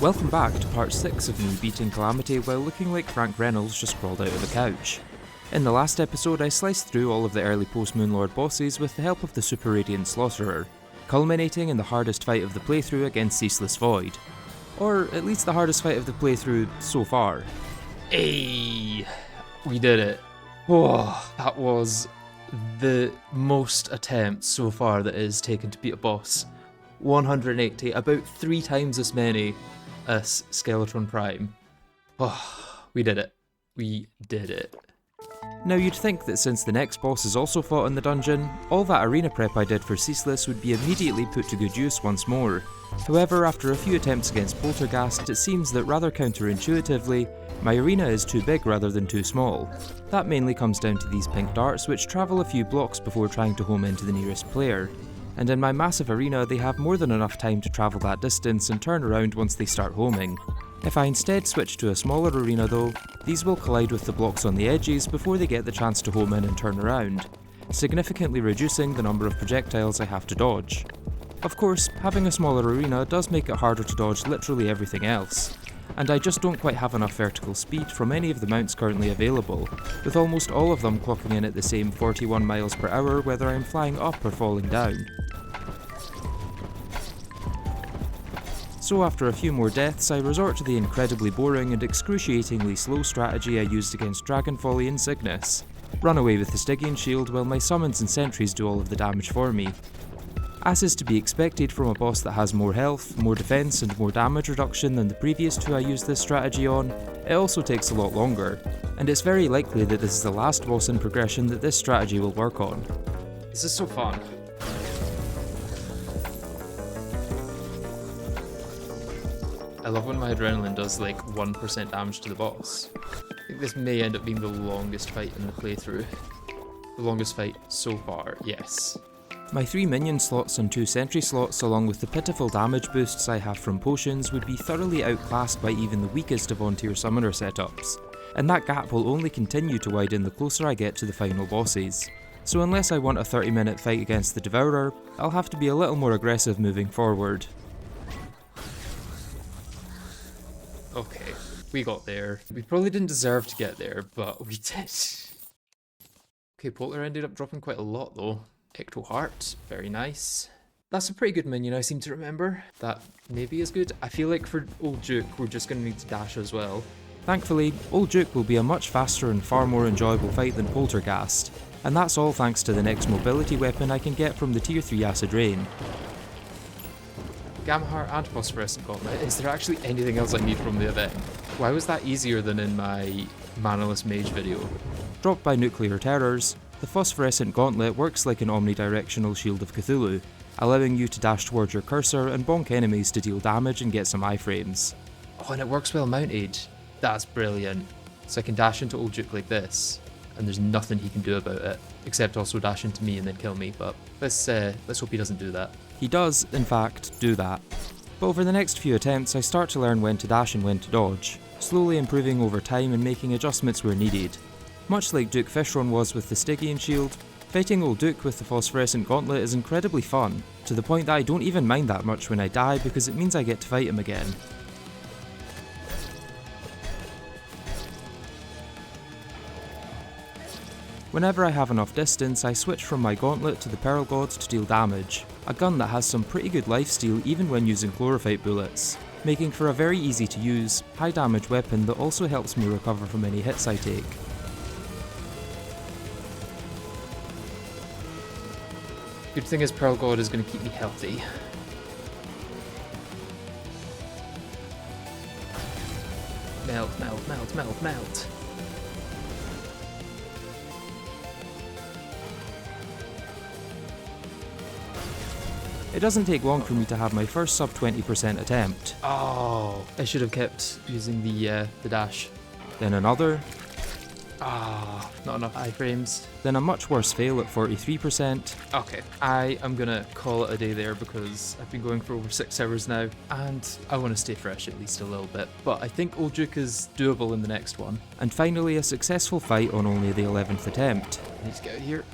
Welcome back to part 6 of me beating Calamity while looking like Frank Reynolds just crawled out of the couch. In the last episode I sliced through all of the early post-Moonlord bosses with the help of the Super Radiant Slaughterer, culminating in the hardest fight of the playthrough against Ceaseless Void. Or at least the hardest fight of the playthrough so far. Ayy! We did it. Whoa, that was the most attempts so far that it has taken to beat a boss. 180, about 3 times as many as Skeletron Prime. Oh, we did it. We did it. Now you'd think that since the next boss is also fought in the dungeon, all that arena prep I did for Ceaseless would be immediately put to good use once more. However, after a few attempts against Poltergeist, it seems that rather counterintuitively, my arena is too big rather than too small. That mainly comes down to these pink darts which travel a few blocks before trying to home into the nearest player. And in my massive arena they have more than enough time to travel that distance and turn around once they start homing. If I instead switch to a smaller arena though, these will collide with the blocks on the edges before they get the chance to home in and turn around, significantly reducing the number of projectiles I have to dodge. Of course, having a smaller arena does make it harder to dodge literally everything else, and I just don't quite have enough vertical speed from any of the mounts currently available, with almost all of them clocking in at the same 41 miles per hour whether I'm flying up or falling down. So after a few more deaths, I resort to the incredibly boring and excruciatingly slow strategy I used against Dragonfolly and Cygnus. Run away with the Stygian shield while my summons and sentries do all of the damage for me. As is to be expected from a boss that has more health, more defense and more damage reduction than the previous 2 I used this strategy on, it also takes a lot longer, and it's very likely that this is the last boss in progression that this strategy will work on. This is so fun. I love when my adrenaline does like 1% damage to the boss. I think this may end up being the longest fight in the playthrough. The longest fight so far, yes. My 3 minion slots and 2 sentry slots along with the pitiful damage boosts I have from potions would be thoroughly outclassed by even the weakest of on-tier summoner setups, and that gap will only continue to widen the closer I get to the final bosses. So unless I want a 30-minute fight against the Devourer, I'll have to be a little more aggressive moving forward. Okay, we got there. We probably didn't deserve to get there, but we did. Okay, Polter ended up dropping quite a lot though. Ecto Heart, very nice. That's a pretty good minion I seem to remember. That maybe is good. I feel like for Old Duke we're just going to need to dash as well. Thankfully, Old Duke will be a much faster and far more enjoyable fight than Poltergeist, and that's all thanks to the next mobility weapon I can get from the tier 3 Acid Rain. Gamma Heart and Phosphorescent Gauntlet. Is there actually anything else I need from the event? Why was that easier than in my Manaless Mage video? Dropped by Nuclear Terrors, the Phosphorescent Gauntlet works like an omnidirectional Shield of Cthulhu, allowing you to dash towards your cursor and bonk enemies to deal damage and get some iframes. Oh, and it works well mounted. That's brilliant. So I can dash into Old Duke like this, and there's nothing he can do about it, except also dash into me and then kill me, but let's hope he doesn't do that. He does, in fact, do that. But over the next few attempts I start to learn when to dash and when to dodge, slowly improving over time and making adjustments where needed. Much like Duke Fishron was with the Stygian shield, fighting Old Duke with the Phosphorescent Gauntlet is incredibly fun, to the point that I don't even mind that much when I die because it means I get to fight him again. Whenever I have enough distance, I switch from my Gauntlet to the Pearl God to deal damage, a gun that has some pretty good lifesteal even when using Chlorophyte bullets, making for a very easy to use, high damage weapon that also helps me recover from any hits I take. Good thing is Pearl God is going to keep me healthy. Melt, melt, melt, melt, melt. It doesn't take long for me to have my first sub 20% attempt. Oh, I should have kept using the dash. Then another. Ah, not enough iframes. Then a much worse fail at 43%. Okay, I am gonna call it a day there because I've been going for over 6 hours now and I want to stay fresh at least a little bit. But I think Old Duke is doable in the next one. And finally a successful fight on only the 11th attempt. I need to get out of here.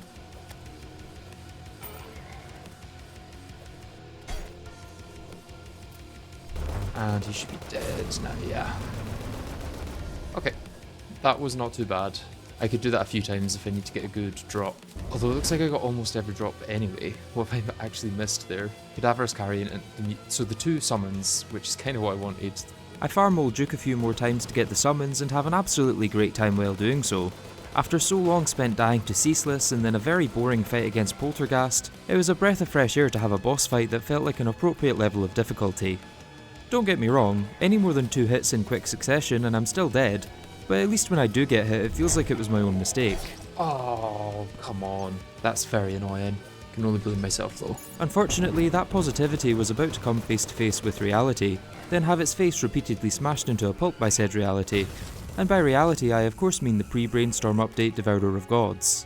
And he should be dead now, yeah. Okay, that was not too bad. I could do that a few times if I need to get a good drop. Although it looks like I got almost every drop anyway. What have I actually missed there? Cadaverous Carrion and so the 2 summons, which is kind of what I wanted. I farm Old Duke a few more times to get the summons and have an absolutely great time while doing so. After so long spent dying to Ceaseless and then a very boring fight against Poltergast, it was a breath of fresh air to have a boss fight that felt like an appropriate level of difficulty. Don't get me wrong, any more than 2 hits in quick succession and I'm still dead, but at least when I do get hit it feels like it was my own mistake. Oh, come on. That's very annoying. Can only blame myself though. Unfortunately, that positivity was about to come face to face with reality, then have its face repeatedly smashed into a pulp by said reality. And by reality I of course mean the pre-Brainstorm update Devourer of Gods.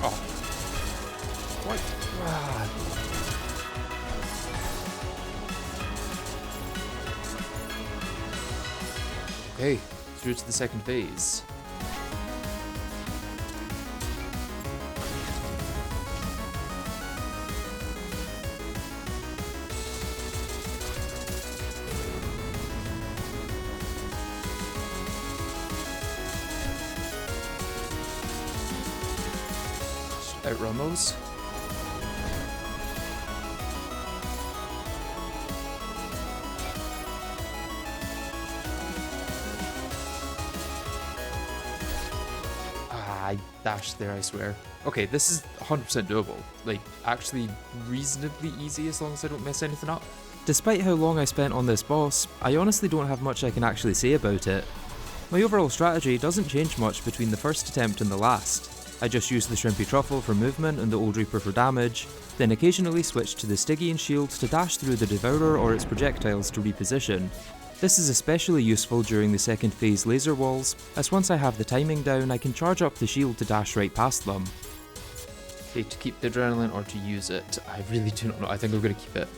Oh. What? Ah. Okay, through to the second phase. Just outrun those. I dashed there, I swear. Okay, this is 100% doable. Like, actually reasonably easy as long as I don't mess anything up. Despite how long I spent on this boss, I honestly don't have much I can actually say about it. My overall strategy doesn't change much between the first attempt and the last. I just use the Shrimpy Truffle for movement and the Old Reaper for damage, then occasionally switch to the Stygian Shield to dash through the Devourer or its projectiles to reposition. This is especially useful during the second phase laser walls, as once I have the timing down I can charge up the shield to dash right past them. Okay, to keep the adrenaline or to use it, I really do not know. I think I'm going to keep it.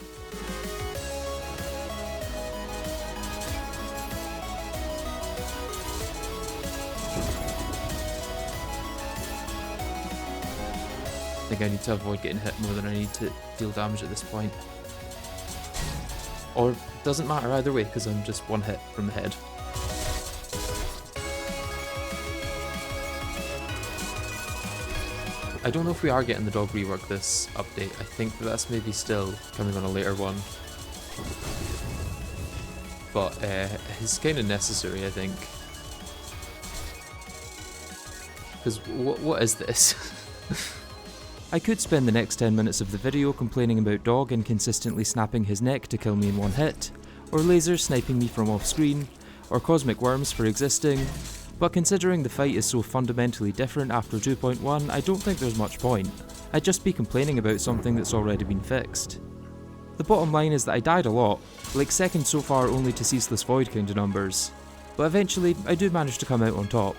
I think I need to avoid getting hit more than I need to deal damage at this point. Or, doesn't matter either way, because I'm just one hit from the head. I don't know if we are getting the dog rework this update. I think that's maybe still coming on a later one. But it's kind of necessary, I think. Because what is this? I could spend the next 10 minutes of the video complaining about Dog inconsistently snapping his neck to kill me in one hit, or lasers sniping me from off screen, or cosmic worms for existing, but considering the fight is so fundamentally different after 2.1, I don't think there's much point. I'd just be complaining about something that's already been fixed. The bottom line is that I died a lot, like second so far only to Ceaseless Void kinda numbers, but eventually I do manage to come out on top.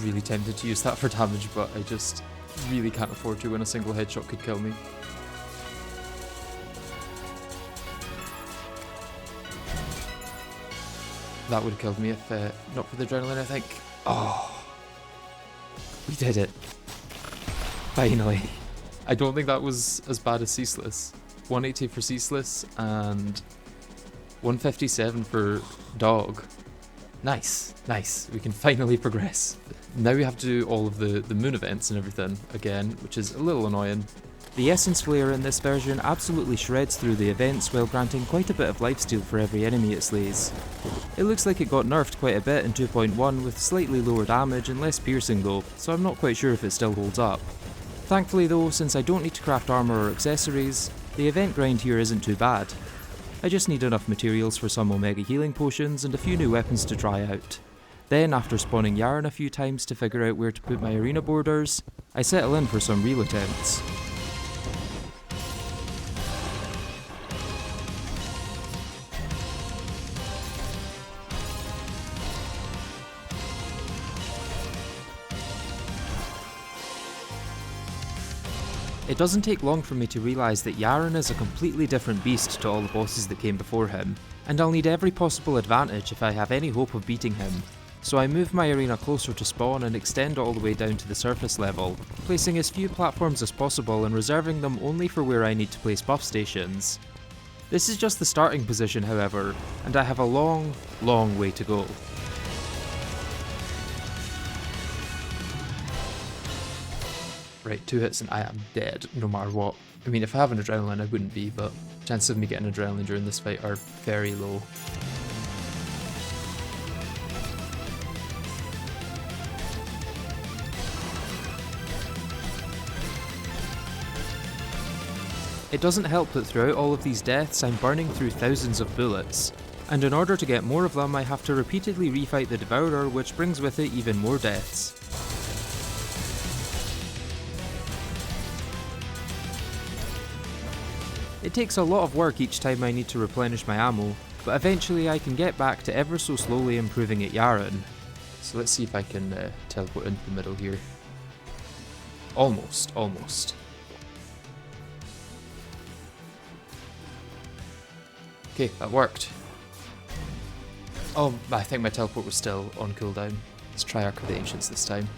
Really tempted to use that for damage, but I just really can't afford to when a single headshot could kill me. That would have killed me if not for the adrenaline, I think. Oh, we did it. Finally. I don't think that was as bad as Ceaseless. 180 for Ceaseless and 157 for Dog. Nice, nice. We can finally progress. Now we have to do all of the moon events and everything again, which is a little annoying. The Essence Flare in this version absolutely shreds through the events while granting quite a bit of lifesteal for every enemy it slays. It looks like it got nerfed quite a bit in 2.1 with slightly lower damage and less piercing though, so I'm not quite sure if it still holds up. Thankfully though, since I don't need to craft armour or accessories, the event grind here isn't too bad. I just need enough materials for some Omega healing potions and a few new weapons to try out. Then, after spawning Yarn a few times to figure out where to put my arena borders, I settle in for some real attempts. It doesn't take long for me to realise that Yaren is a completely different beast to all the bosses that came before him, and I'll need every possible advantage if I have any hope of beating him. So I move my arena closer to spawn and extend all the way down to the surface level, placing as few platforms as possible and reserving them only for where I need to place buff stations. This is just the starting position, however, and I have a long, long way to go. Right, 2 hits and I am dead, no matter what. I mean, if I have an adrenaline I wouldn't be, but chances of me getting adrenaline during this fight are very low. It doesn't help that throughout all of these deaths I'm burning through thousands of bullets, and in order to get more of them I have to repeatedly refight the Devourer, which brings with it even more deaths. It takes a lot of work each time I need to replenish my ammo, but eventually I can get back to ever so slowly improving at Yaren. So let's see if I can teleport into the middle here. Almost. Okay, that worked. Oh, I think my teleport was still on cooldown. Let's try Ark of the Ancients this time.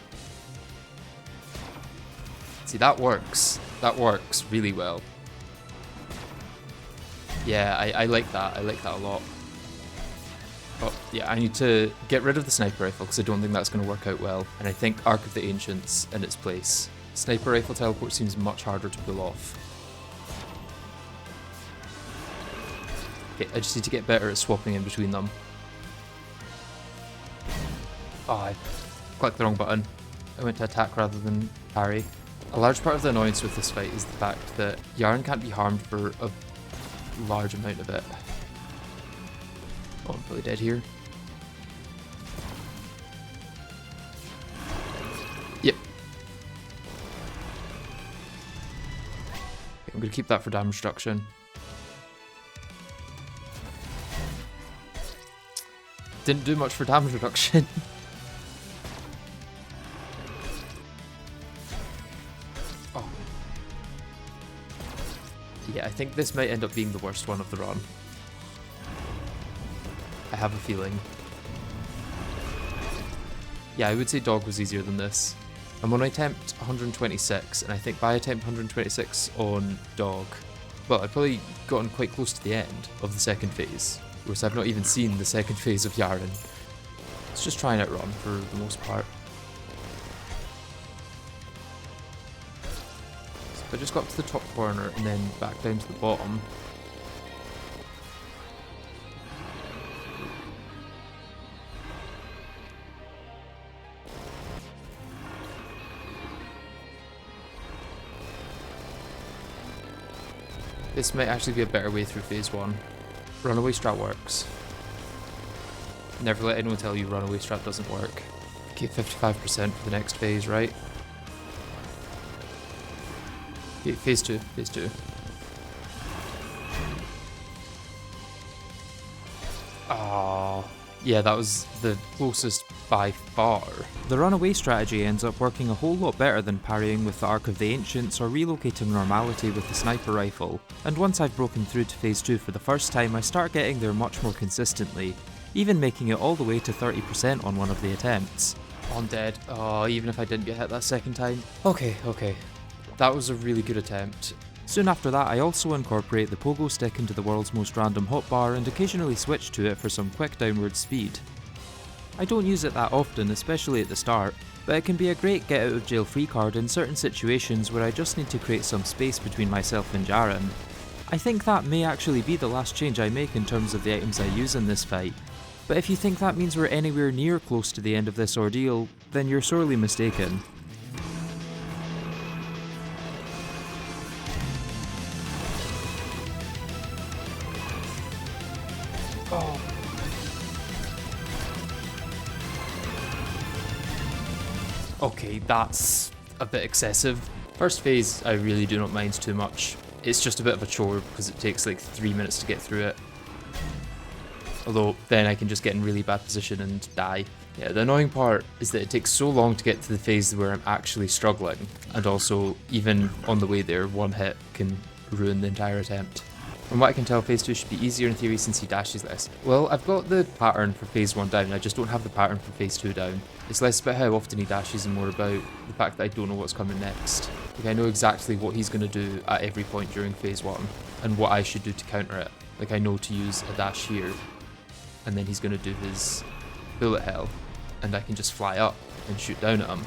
See, that works. That works really well. Yeah, I like that. I like that a lot. Oh, yeah, I need to get rid of the sniper rifle because I don't think that's going to work out well. And I think Ark of the Ancients in its place. Sniper rifle teleport seems much harder to pull off. Okay, I just need to get better at swapping in between them. Oh, I clicked the wrong button. I went to attack rather than parry. A large part of the annoyance with this fight is the fact that Yaren can't be harmed for a large amount of it. Oh, I'm probably dead here. Yep. Okay, I'm going to keep that for damage reduction. Didn't do much for damage reduction. Oh. Yeah, I think this might end up being the worst one of the run. I have a feeling. Yeah, I would say Dog was easier than this. I'm on attempt 126, and I think by attempt 126 on Dog, well, I've probably gotten quite close to the end of the second phase. Whereas I've not even seen the second phase of Yaren. Let's just try and outrun for the most part. So if I just got up to the top corner and then back down to the bottom. This might actually be a better way through phase 1. Runaway strat works. Never let anyone tell you runaway strat doesn't work. Okay, 55% for the next phase, right? Okay, phase 2. Oh, yeah, that was the closest by far. The runaway strategy ends up working a whole lot better than parrying with the Ark of the Ancients or relocating normality with the sniper rifle, and once I've broken through to phase 2 for the first time I start getting there much more consistently, even making it all the way to 30% on one of the attempts. Oh, I'm dead. Oh, even if I didn't get hit that second time. Okay. That was a really good attempt. Soon after that I also incorporate the pogo stick into the world's most random hotbar and occasionally switch to it for some quick downward speed. I don't use it that often, especially at the start, but it can be a great get out of jail free card in certain situations where I just need to create some space between myself and Yaren. I think that may actually be the last change I make in terms of the items I use in this fight, but if you think that means we're anywhere near close to the end of this ordeal, then you're sorely mistaken. Oh. Okay, that's a bit excessive. First phase I really do not mind too much. It's just a bit of a chore because it takes like 3 minutes to get through it. Although then I can just get in really bad position and die. Yeah, the annoying part is that it takes so long to get to the phase where I'm actually struggling, and also, even on the way there, one hit can ruin the entire attempt. From what I can tell, phase 2 should be easier in theory since he dashes less. Well, I've got the pattern for phase 1 down, I just don't have the pattern for phase 2 down. It's less about how often he dashes and more about the fact that I don't know what's coming next. Like, I know exactly what he's going to do at every point during phase 1, and what I should do to counter it. Like, I know to use a dash here, and then he's going to do his bullet hell, and I can just fly up and shoot down at him.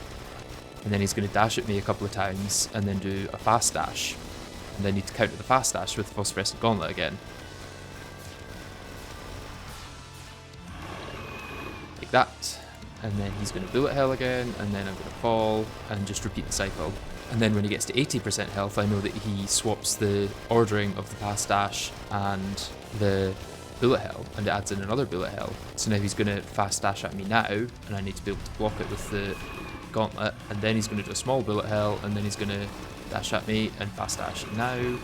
And then he's going to dash at me a couple of times, and then do a fast dash. And then need to counter the fast dash with the phosphorescent gauntlet again. Like that. And then he's going to bullet hell again, and then I'm going to fall, and just repeat the cycle. And then when he gets to 80% health, I know that he swaps the ordering of the fast dash and the bullet hell, and it adds in another bullet hell. So now he's going to fast dash at me now, and I need to be able to block it with the gauntlet, and then he's going to do a small bullet hell, and then he's going to dash at me and fast dash now,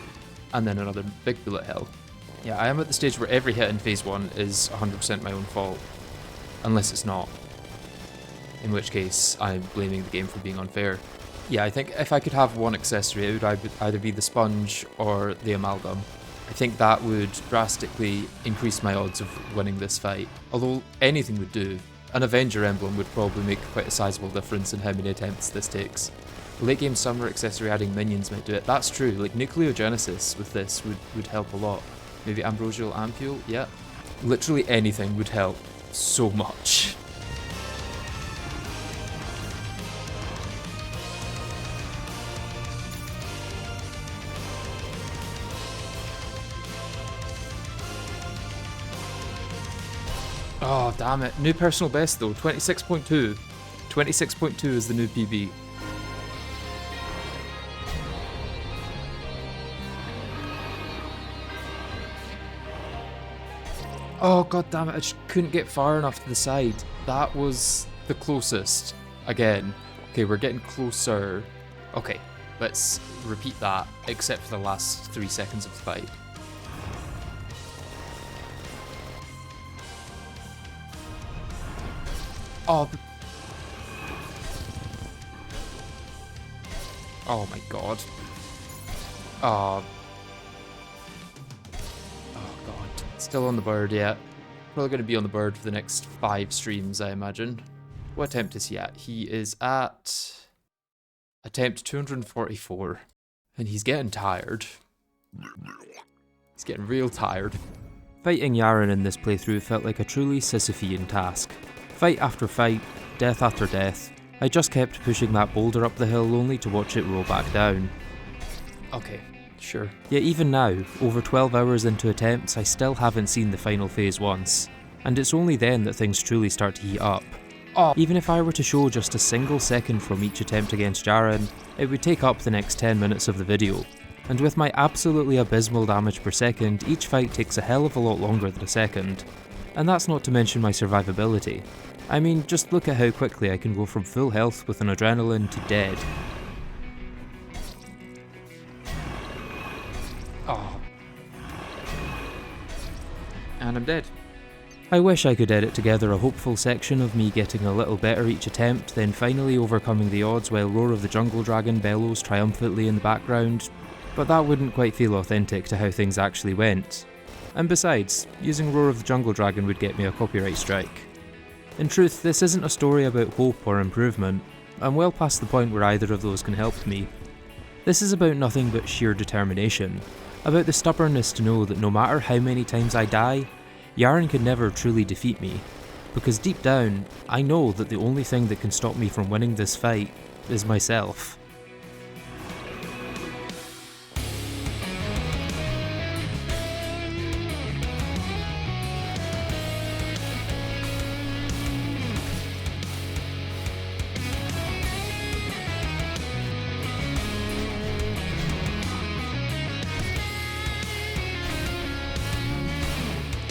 and then another big bullet hell. Yeah, I am at the stage where every hit in phase 1 is 100% my own fault, unless it's not, in which case I'm blaming the game for being unfair. Yeah, I think if I could have one accessory, it would either be the sponge or the amalgam. I think that would drastically increase my odds of winning this fight, although anything would do. An Avenger emblem would probably make quite a sizable difference in how many attempts this takes. Late game summer accessory adding minions might do it. That's true, like Nucleogenesis with this would help a lot. Maybe Ambrosial Ampule, yeah. Literally anything would help so much. Oh, damn it. New personal best though, 26.2. 26.2 is the new PB. Oh, god damn it, I just couldn't get far enough to the side. That was the closest. Again. Okay, we're getting closer. Okay, let's repeat that, except for the last 3 seconds of the fight. Oh, oh my god. Oh. Oh god. Still on the bird yet. Probably going to be on the bird for the next 5 streams, I imagine. What attempt is he at? He is at attempt 244. And he's getting tired. He's getting real tired. Fighting Yaren in this playthrough felt like a truly Sisyphean task. Fight after fight, death after death, I just kept pushing that boulder up the hill only to watch it roll back down. Okay, sure. Yet even now, over 12 hours into attempts, I still haven't seen the final phase once. And it's only then that things truly start to heat up. Even if I were to show just a single second from each attempt against Yaren, it would take up the next 10 minutes of the video. And with my absolutely abysmal damage per second, each fight takes a hell of a lot longer than a second. And that's not to mention my survivability. I mean, just look at how quickly I can go from full health with an adrenaline to dead. Oh. And I'm dead. I wish I could edit together a hopeful section of me getting a little better each attempt, then finally overcoming the odds while Roar of the Jungle Dragon bellows triumphantly in the background, but that wouldn't quite feel authentic to how things actually went. And besides, using Roar of the Jungle Dragon would get me a copyright strike. In truth, this isn't a story about hope or improvement. I'm well past the point where either of those can help me. This is about nothing but sheer determination. About the stubbornness to know that no matter how many times I die, Yaren can never truly defeat me. Because deep down, I know that the only thing that can stop me from winning this fight is myself.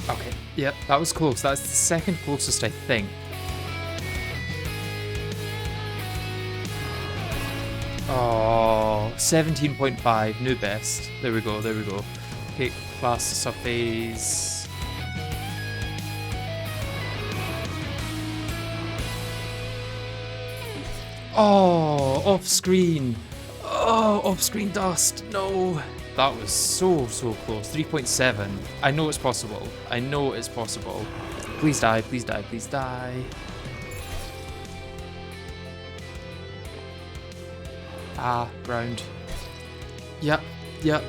Okay, yep, that was close. That's the second closest, I think. Oh, 17.5, new best. There we go, there we go. Okay, class surface. Oh, off screen. Oh, off screen dust. No. That was so close. 3.7. I know it's possible. I know it's possible. Please die, please die, please die. Ah, ground. Yep, yep.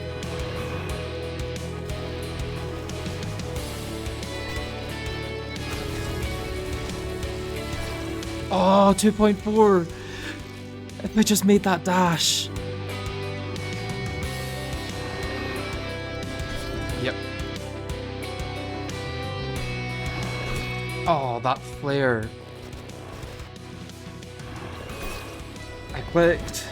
Oh, 2.4. If I just made that dash. Yep. Oh, that flare. I clicked.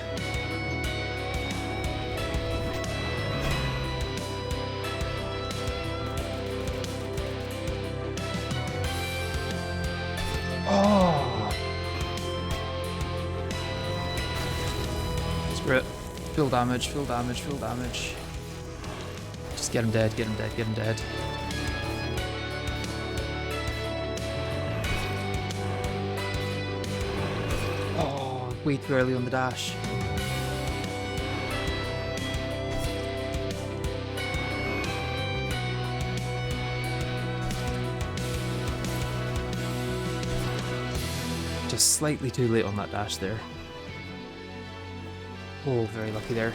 Oh. Spirit. Full damage, full damage, full damage. Just get him dead, get him dead, get him dead. Oh, way too early on the dash. Just slightly too late on that dash there. Oh, very lucky there.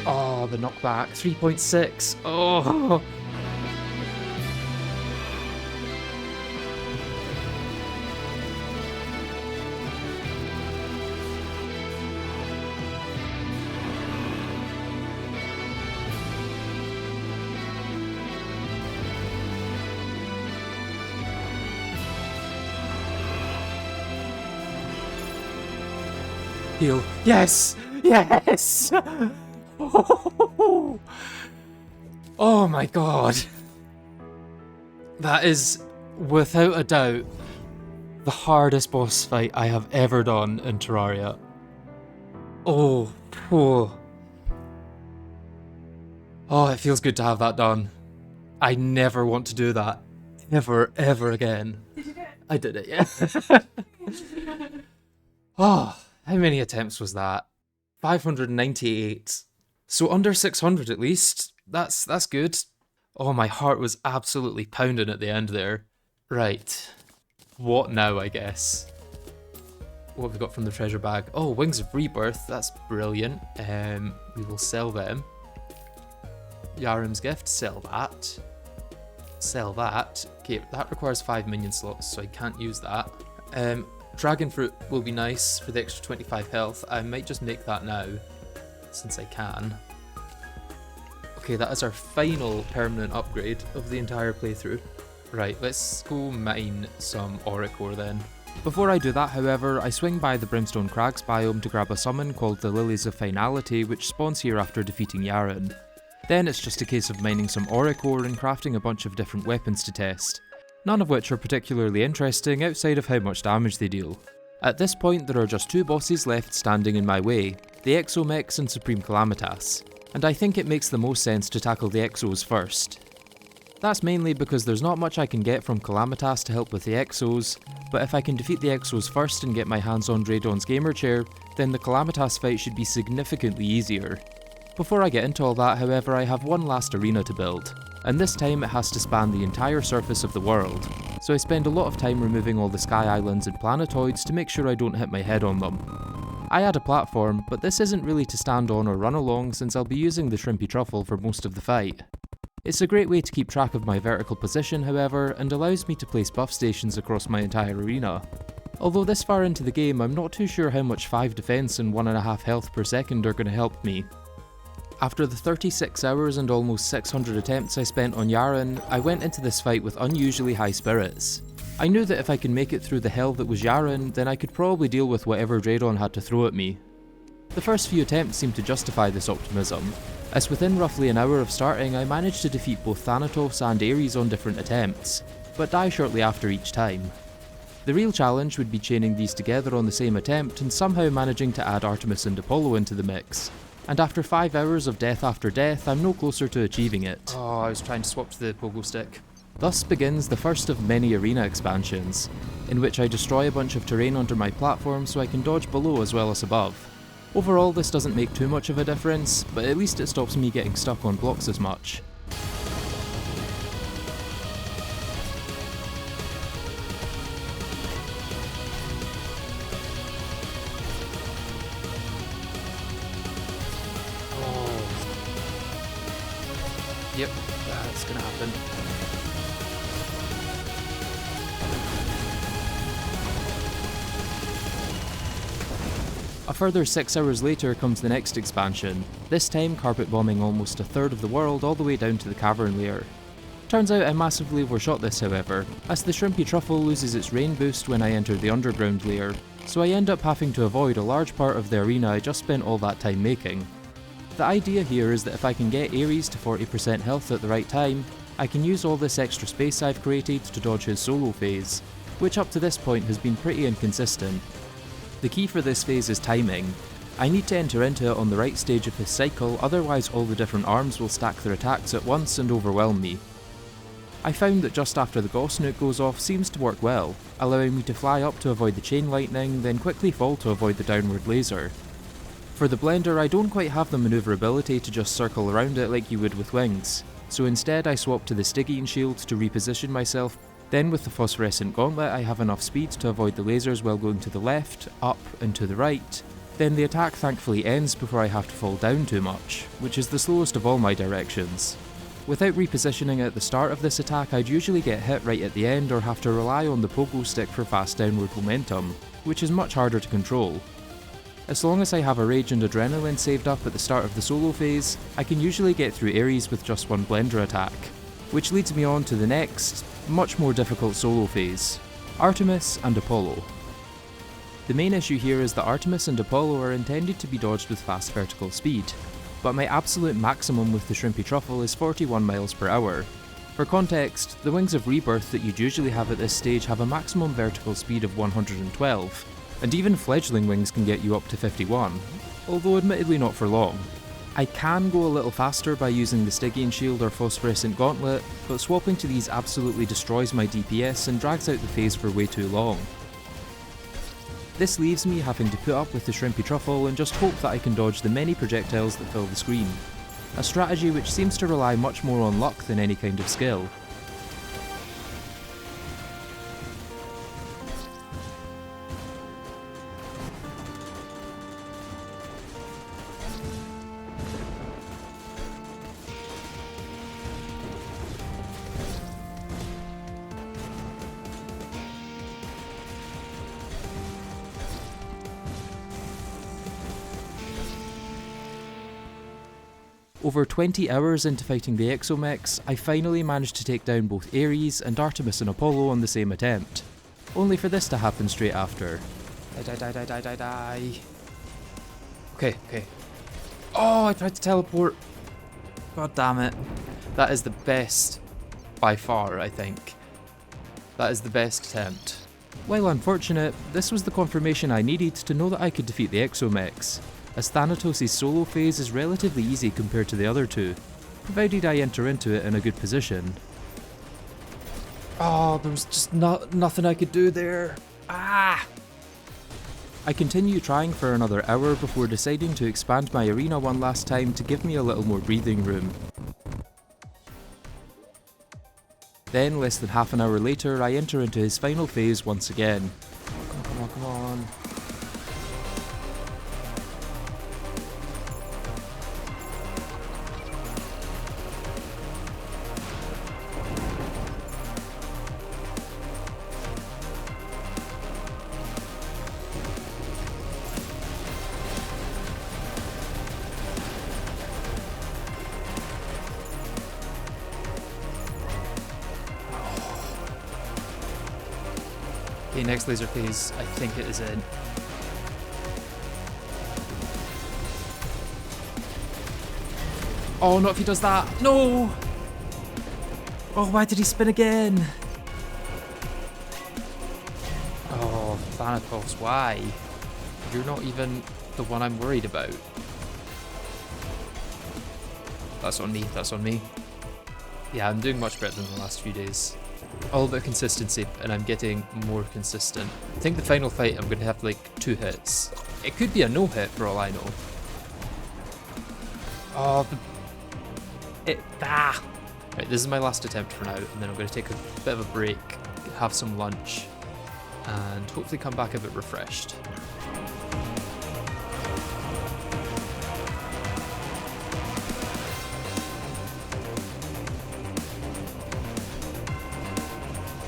Oh, the knockback. 3.6. Oh. Heal. Yes! Yes! Oh my god. That is, without a doubt, the hardest boss fight I have ever done in Terraria. Oh, oh. Oh, it feels good to have that done. I never want to do that. Ever again. Did you do it? I did it, yeah. Oh, how many attempts was that? 598. So under 600 at least. That's good. Oh, my heart was absolutely pounding at the end there. Right. What now, I guess? What have we got from the treasure bag? Oh, Wings of Rebirth. That's brilliant. We will sell them. Yarim's gift. Sell that. Sell that. Okay, that requires 5 minion slots, so I can't use that. Dragon fruit will be nice for the extra 25 health. I might just make that now, since I can. Okay, that is our final permanent upgrade of the entire playthrough. Right, let's go mine some auric ore then. Before I do that, however, I swing by the Brimstone Crags biome to grab a summon called the Lilies of Finality, which spawns here after defeating Yaren. Then it's just a case of mining some auric ore and crafting a bunch of different weapons to test. None of which are particularly interesting outside of how much damage they deal. At this point there are just two bosses left standing in my way, the Exomechs and Supreme Calamitas, and I think it makes the most sense to tackle the Exos first. That's mainly because there's not much I can get from Calamitas to help with the Exos, but if I can defeat the Exos first and get my hands on Draydon's gamer chair, then the Calamitas fight should be significantly easier. Before I get into all that, however, I have one last arena to build, and this time it has to span the entire surface of the world, so I spend a lot of time removing all the sky islands and planetoids to make sure I don't hit my head on them. I add a platform, but this isn't really to stand on or run along since I'll be using the Shrimpy Truffle for most of the fight. It's a great way to keep track of my vertical position, however, and allows me to place buff stations across my entire arena. Although this far into the game, I'm not too sure how much 5 defense and 1.5 health per second are going to help me. After the 36 hours and almost 600 attempts I spent on Yaren, I went into this fight with unusually high spirits. I knew that if I could make it through the hell that was Yaren, then I could probably deal with whatever Draydon had to throw at me. The first few attempts seemed to justify this optimism, as within roughly an hour of starting I managed to defeat both Thanatos and Ares on different attempts, but die shortly after each time. The real challenge would be chaining these together on the same attempt and somehow managing to add Artemis and Apollo into the mix. And after 5 hours of death after death, I'm no closer to achieving it. Oh, I was trying to swap to the pogo stick. Thus begins the first of many arena expansions, in which I destroy a bunch of terrain under my platform so I can dodge below as well as above. Overall, this doesn't make too much of a difference, but at least it stops me getting stuck on blocks as much. Yep, that's gonna happen. A further 6 hours later comes the next expansion, this time carpet bombing almost a third of the world all the way down to the cavern layer. Turns out I massively overshot this however, as the shrimpy truffle loses its rain boost when I enter the underground layer, so I end up having to avoid a large part of the arena I just spent all that time making. The idea here is that if I can get Ares to 40% health at the right time, I can use all this extra space I've created to dodge his solo phase, which up to this point has been pretty inconsistent. The key for this phase is timing. I need to enter into it on the right stage of his cycle, otherwise all the different arms will stack their attacks at once and overwhelm me. I found that just after the Gauss nuke goes off seems to work well, allowing me to fly up to avoid the chain lightning, then quickly fall to avoid the downward laser. For the blender, I don't quite have the manoeuvrability to just circle around it like you would with wings, so instead I swap to the Stygian shield to reposition myself. Then with the phosphorescent gauntlet I have enough speed to avoid the lasers while going to the left, up and to the right. Then the attack thankfully ends before I have to fall down too much, which is the slowest of all my directions. Without repositioning at the start of this attack I'd usually get hit right at the end or have to rely on the pogo stick for fast downward momentum, which is much harder to control. As long as I have a rage and adrenaline saved up at the start of the solo phase, I can usually get through Ares with just one blender attack, which leads me on to the next, much more difficult solo phase, Artemis and Apollo. The main issue here is that Artemis and Apollo are intended to be dodged with fast vertical speed, but my absolute maximum with the Shrimpy Truffle is 41 miles per hour. For context, the wings of Rebirth that you'd usually have at this stage have a maximum vertical speed of 112, and even fledgling wings can get you up to 51, although admittedly not for long. I can go a little faster by using the Stygian shield or phosphorescent gauntlet, but swapping to these absolutely destroys my DPS and drags out the phase for way too long. This leaves me having to put up with the Shrimpy Truffle and just hope that I can dodge the many projectiles that fill the screen, a strategy which seems to rely much more on luck than any kind of skill. Over 20 hours into fighting the Exomechs, I finally managed to take down both Ares and Artemis and Apollo on the same attempt, only for this to happen straight after. Die. Okay. Oh, I tried to teleport. God damn it. That is the best, by far, I think. That is the best attempt. While unfortunate, this was the confirmation I needed to know that I could defeat the Exomechs, as Thanatos' solo phase is relatively easy compared to the other two, provided I enter into it in a good position. Oh, there was just nothing I could do there. Ah! I continue trying for another hour before deciding to expand my arena one last time to give me a little more breathing room. Then, less than half an hour later, I enter into his final phase once again. Come on. Okay, next laser phase, I think it is in. Oh, not if he does that. No! Oh, why did he spin again? Thanatos, why? You're not even the one I'm worried about. That's on me, that's on me. Yeah, I'm doing much better than the last few days. All about consistency, and I'm getting more consistent. I think the final fight I'm going to have like 2 hits. It could be a no-hit for all I know. Oh, Right, this is my last attempt for now, and then I'm going to take a bit of a break, have some lunch, and hopefully come back a bit refreshed.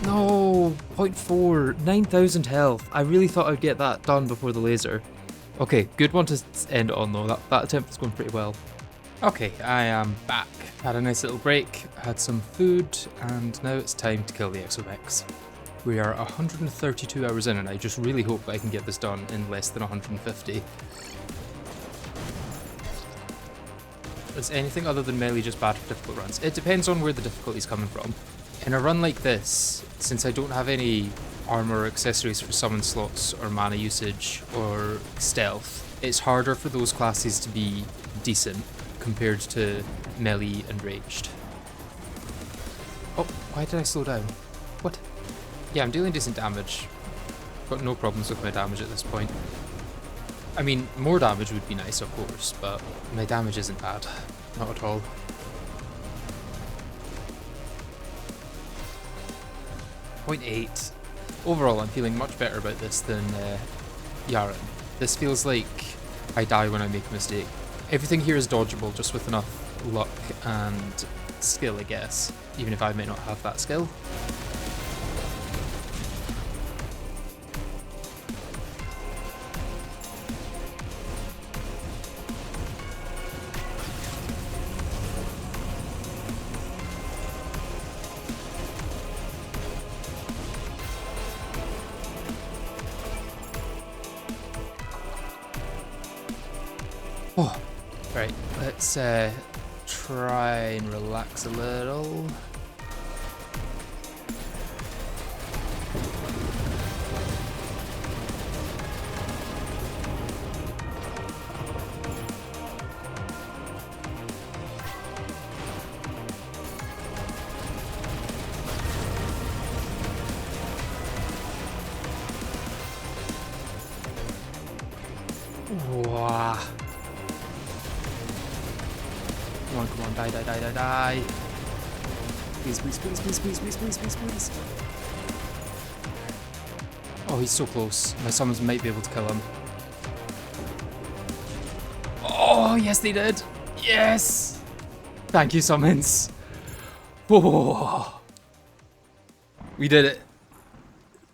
No, 0.4, 9,000 health. I really thought I'd get that done before the laser. Okay, good one to end it on though. That attempt was going pretty well. Okay, I am back. Had a nice little break, had some food, and now it's time to kill the Exomex. We are 132 hours in, and I just really hope that I can get this done in less than 150. Is anything other than melee just bad for difficult runs? It depends on where the difficulty's coming from. In a run like this, since I don't have any armor or accessories for summon slots or mana usage or stealth, it's harder for those classes to be decent compared to melee and ranged. Oh, why did I slow down? What? Yeah, I'm dealing decent damage. Got no problems with my damage at this point. I mean, more damage would be nice, of course, but my damage isn't bad. Not at all. .8. Overall, I'm feeling much better about this than Yaren. This feels like I die when I make a mistake. Everything here is dodgeable, just with enough luck and skill, I guess, even if I may not have that skill. Oh, right, let's try and relax a little. Wow. Come on, die. Please. Oh, he's so close. My summons might be able to kill him. Oh, yes, they did. Yes. Thank you, summons. Oh. We did it.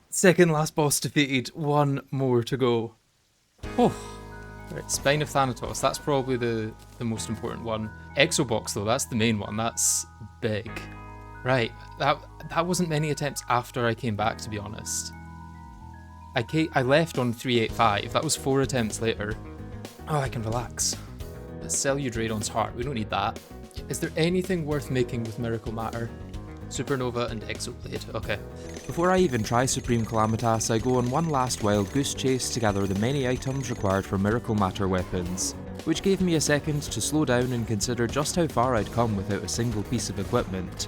Second last boss defeated. One more to go. Oh. Right, Spine of Thanatos, that's probably the most important one. Exobox though, that's the main one, that's big. Right, that wasn't many attempts after I came back, to be honest. I left on 385, that was 4 attempts later. Oh, I can relax. Let's sell you Draydon's Heart, we don't need that. Is there anything worth making with Miracle Matter? Supernova and Exoblade, okay. Before I even try Supreme Calamitas, I go on one last wild goose chase to gather the many items required for Miracle Matter weapons, which gave me a second to slow down and consider just how far I'd come without a single piece of equipment.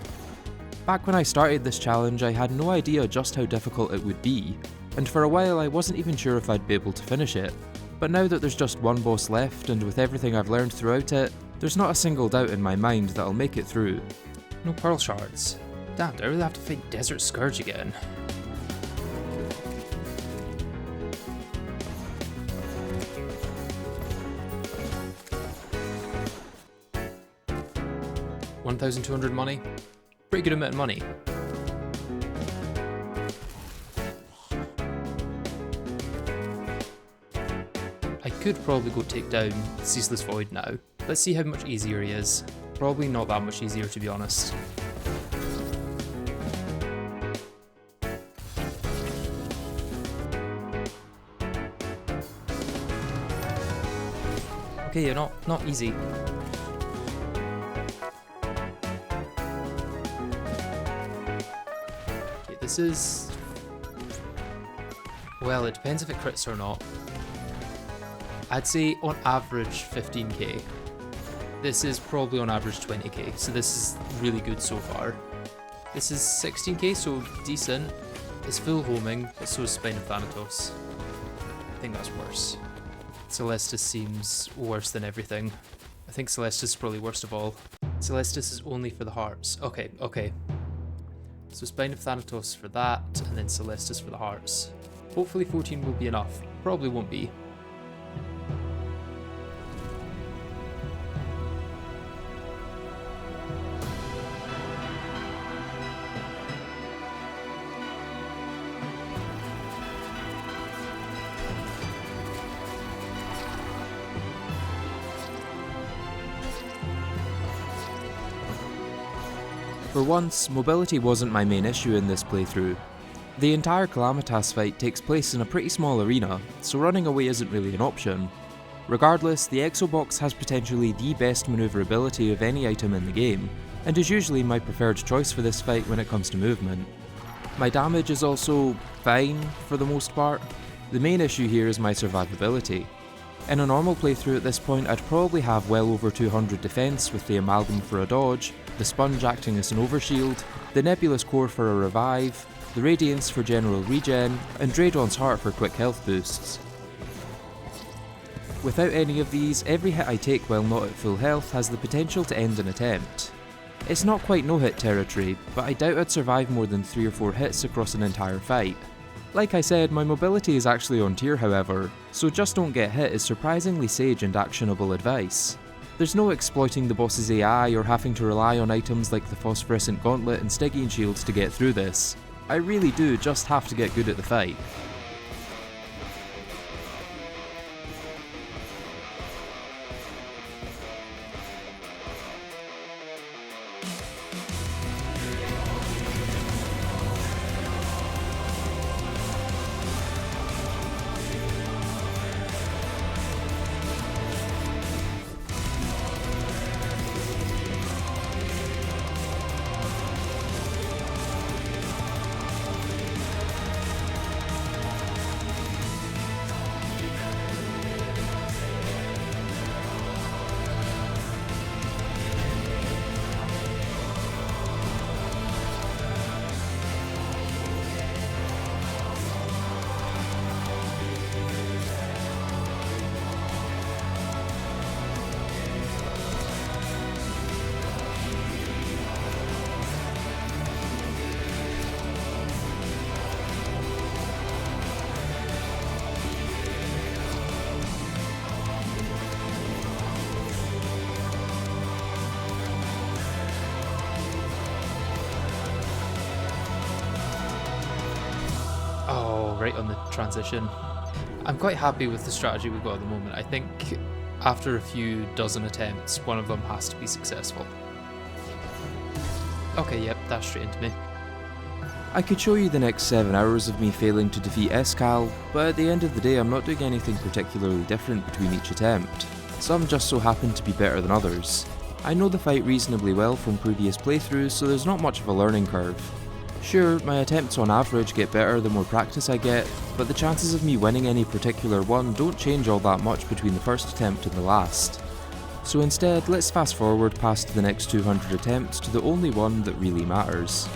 Back when I started this challenge, I had no idea just how difficult it would be, and for a while I wasn't even sure if I'd be able to finish it. But now that there's just one boss left, and with everything I've learned throughout it, there's not a single doubt in my mind that I'll make it through. No Pearl Shards. Damn, do I really have to fight Desert Scourge again? $1,200 money? Pretty good amount of money. I could probably go take down Ceaseless Void now. Let's see how much easier he is. Probably not that much easier, to be honest. Okay, you're not easy. Okay, this is Well, it depends if it crits or not. I'd say on average 15k. This is probably on average 20k, so this is really good so far. This is 16k, so decent. It's full homing, but so is Spine of Thanatos. I think that's worse. Celestis seems worse than everything. I think Celestis is probably worst of all. Celestis is only for the hearts. Okay. So Spine of Thanatos for that, and then Celestis for the hearts. Hopefully 14 will be enough. Probably won't be. For once, mobility wasn't my main issue in this playthrough. The entire Calamitas fight takes place in a pretty small arena, so running away isn't really an option. Regardless, the Exobox has potentially the best manoeuvrability of any item in the game, and is usually my preferred choice for this fight when it comes to movement. My damage is also fine for the most part. The main issue here is my survivability. In a normal playthrough at this point, I'd probably have well over 200 defense with the Amalgam for a dodge, the Sponge acting as an overshield, the Nebulous Core for a revive, the Radiance for general regen, and Draydon's Heart for quick health boosts. Without any of these, every hit I take while not at full health has the potential to end an attempt. It's not quite no-hit territory, but I doubt I'd survive more than 3 or 4 hits across an entire fight. Like I said, my mobility is actually on tier however, so just don't get hit is surprisingly sage and actionable advice. There's no exploiting the boss's AI or having to rely on items like the Phosphorescent Gauntlet and Stygian Shields to get through this. I really do just have to get good at the fight. Right on the transition. I'm quite happy with the strategy we've got at the moment. I think after a few dozen attempts, one of them has to be successful. Okay, yep, that's straight into me. I could show you the next 7 hours of me failing to defeat Escal, but at the end of the day I'm not doing anything particularly different between each attempt. Some just so happen to be better than others. I know the fight reasonably well from previous playthroughs, so there's not much of a learning curve. Sure, my attempts on average get better the more practice I get, but the chances of me winning any particular one don't change all that much between the first attempt and the last. So instead, let's fast forward past the next 200 attempts to the only one that really matters.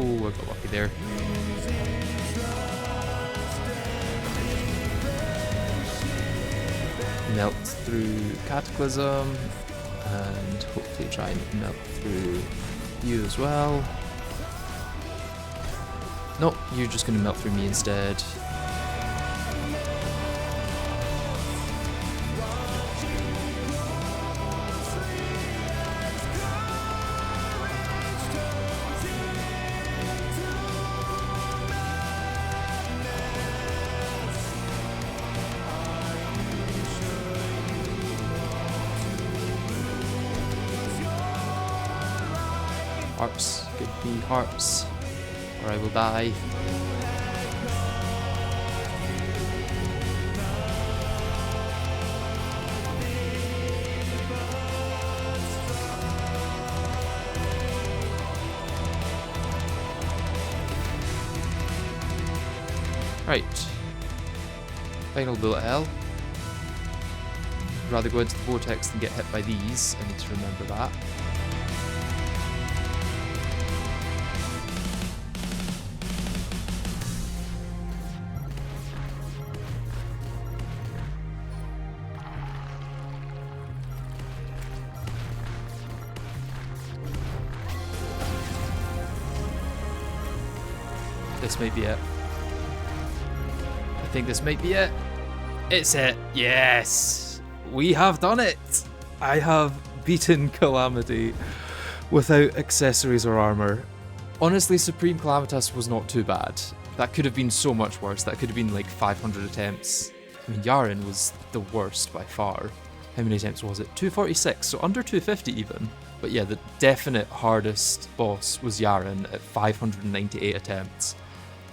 Oh, I got lucky there. Melt through Cataclysm, and hopefully try and melt through You as well. Nope, you're just gonna melt through me instead. Harps, give me harps, or I will die. Right. Final bullet hell. I'd rather go into the vortex than get hit by these. I need to remember that. This may be it. I think this might be it. It's it. Yes! We have done it! I have beaten Calamity without accessories or armor. Honestly, Supreme Calamitas was not too bad. That could have been so much worse. That could have been like 500 attempts. I mean, Yaren was the worst by far. How many attempts was it? 246, so under 250 even. But yeah, the definite hardest boss was Yaren at 598 attempts.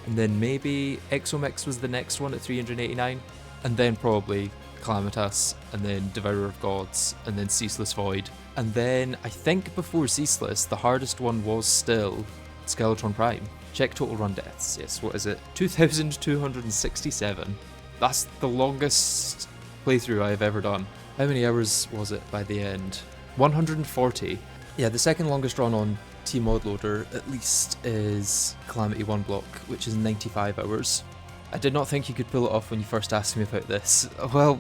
And then maybe Exomix was the next one at 389. And then probably Calamitas, and then Devourer of Gods, and then Ceaseless Void. And then I think before Ceaseless, the hardest one was still Skeletron Prime. Check total run deaths. Yes, what is it? 2,267. That's the longest playthrough I have ever done. How many hours was it by the end? 140. Yeah, the second longest run on T-Modloader at least is Calamity 1 block, which is 95 hours. I did not think you could pull it off when you first asked me about this. Well,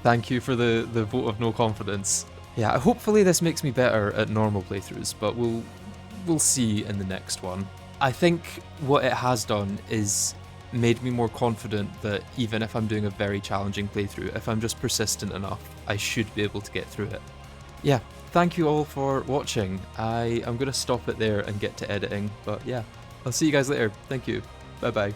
thank you for the vote of no confidence. Yeah, hopefully this makes me better at normal playthroughs, but we'll see in the next one. I think what it has done is made me more confident that even if I'm doing a very challenging playthrough, if I'm just persistent enough, I should be able to get through it. Yeah, thank you all for watching. I'm going to stop it there and get to editing, but yeah, I'll see you guys later. Thank you. Bye bye.